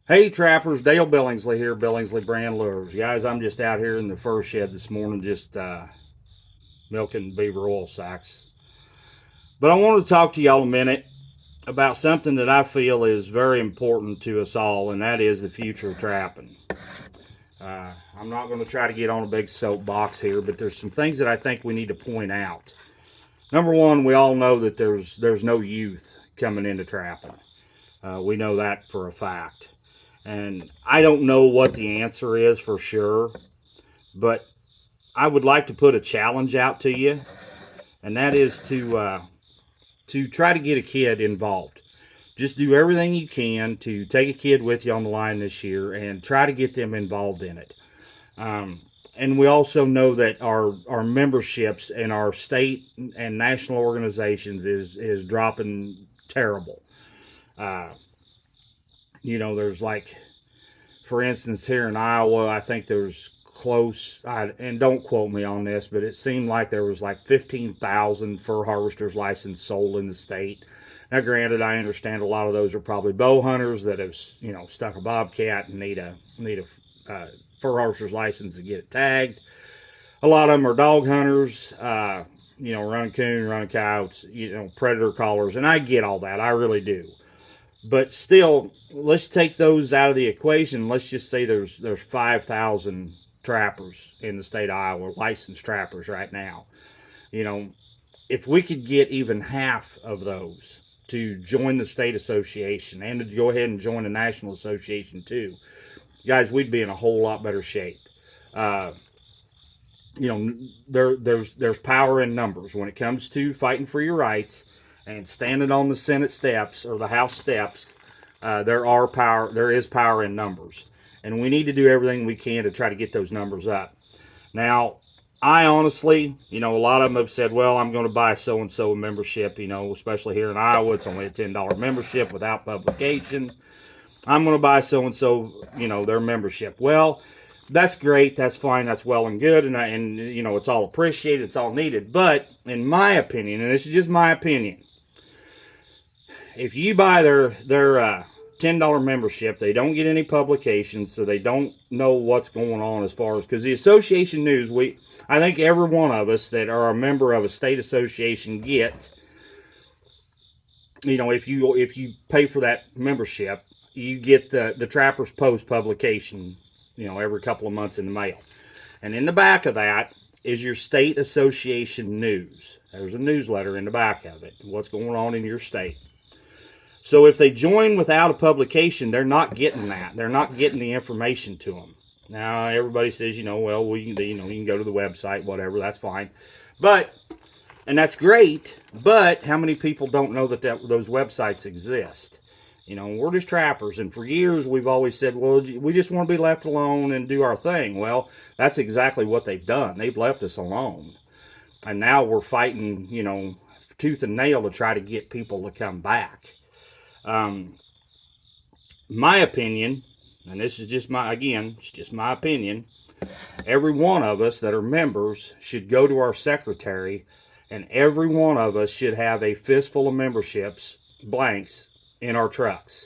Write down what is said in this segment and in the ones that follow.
Hey trappers, Dale Billingsley here, Billingsley Brand Lures. Guys, I'm just out here in the fur shed this morning, just milking beaver oil sacks. But I want to talk to y'all a minute about something that I feel is very important to us all, and that is the future of trapping. I'm not going to try to get on a big soapbox here, but there's some things that I think we need to point out. Number one, we all know that there's no youth coming into trapping. We know that for a fact. And I don't know what the answer is for sure, but I would like to put a challenge out to you, and that is to try to get a kid involved. Just do everything you can to take a kid with you on the line this year and try to get them involved in it. And we also know that our memberships in our state and national organizations is dropping terrible. Uh, there's like, for instance, here in Iowa, I think there's and don't quote me on this, but it seemed like there was like 15,000 fur harvesters licensed sold in the state. Now, granted, I understand a lot of those are probably bow hunters that have, stuck a bobcat and need a fur harvester's license to get it tagged. A lot of them are dog hunters, running coon, running coyotes, predator callers, and I get all that. I really do. But still, let's take those out of the equation. Let's just say there's 5,000 trappers in the state of Iowa, licensed trappers right now. You know, if we could get even half of those to join the state association and to go ahead and join the national association too, guys, we'd be in a whole lot better shape. Uh, there's power in numbers when it comes to fighting for your rights and standing on the Senate steps or the House steps. There is power in numbers, and we need to do everything we can to try to get those numbers up. Now, I honestly, a lot of them have said, well, I'm going to buy so and so a membership. Especially here in Iowa, it's only a $10 membership without publication. I'm going to buy so and so, their membership. Well, that's great. That's fine. That's well and good. And it's all appreciated. It's all needed. But in my opinion, and this is just my opinion, if you buy their $10 membership, they don't get any publications, so they don't know what's going on as far as, because the association news, I think every one of us that are a member of a state association get, if you pay for that membership, you get the Trappers Post publication, every couple of months in the mail. And in the back of that is your state association news. There's a newsletter in the back of it, what's going on in your state. So if they join without a publication, they're not getting that. They're not getting the information to them. Now, everybody says, well, you can go to the website, whatever, that's fine. And that's great, but how many people don't know that those websites exist? We're just trappers, and for years we've always said, well, we just want to be left alone and do our thing. Well, that's exactly what they've done. They've left us alone. And now we're fighting, tooth and nail to try to get people to come back. My opinion, and this is just it's just my opinion, every one of us that are members should go to our secretary, and every one of us should have a fistful of memberships, blanks, in our trucks.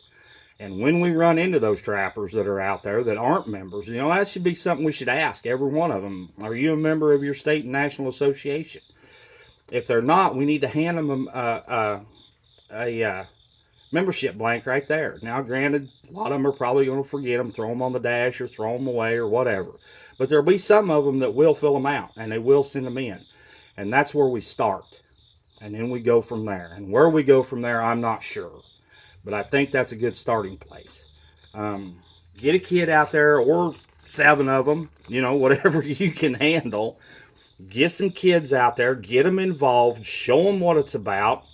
And when we run into those trappers that are out there that aren't members, that should be something we should ask every one of them. Are you a member of your state and national association? If they're not, we need to hand them a membership blank right there. Now, granted, a lot of them are probably going to forget them, throw them on the dash or throw them away or whatever. But there'll be some of them that will fill them out and they will send them in. And that's where we start. And then we go from there. And where we go from there, I'm not sure. But I think that's a good starting place. Get a kid out there, or 7 of them, whatever you can handle. Get some kids out there, get them involved, show them what it's about.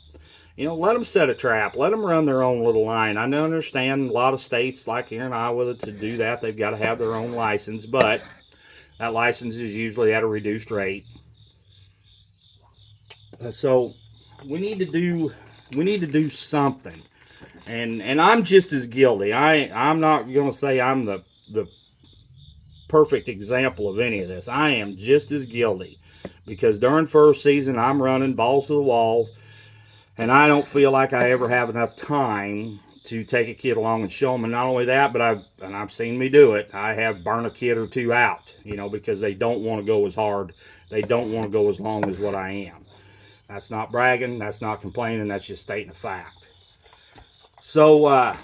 Let them set a trap. Let them run their own little line. I understand a lot of states, like here in Iowa, to do that, they've got to have their own license, but that license is usually at a reduced rate. So we need to do something. And I'm just as guilty. I'm not going to say I'm the perfect example of any of this. I am just as guilty, because during first season I'm running balls to the wall, and I don't feel like I ever have enough time to take a kid along and show them. And not only that, but I've seen me do it. I have burned a kid or two out, because they don't want to go as hard. They don't want to go as long as what I am. That's not bragging. That's not complaining. That's just stating a fact. So,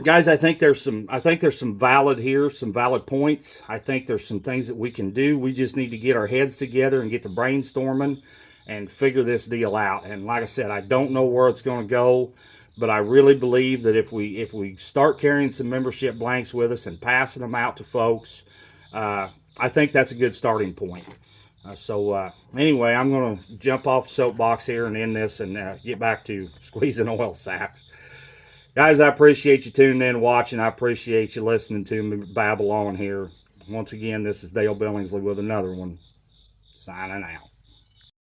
guys, I think there's some valid points. I think there's some things that we can do. We just need to get our heads together and get to brainstorming and figure this deal out. And like I said, I don't know where it's going to go, but I really believe that if we start carrying some membership blanks with us and passing them out to folks, I think that's a good starting point. Anyway, I'm going to jump off the soapbox here and end this and get back to squeezing oil sacks. Guys, I appreciate you tuning in and watching. I appreciate you listening to me babble on here. Once again, this is Dale Billingsley with another one. Signing out.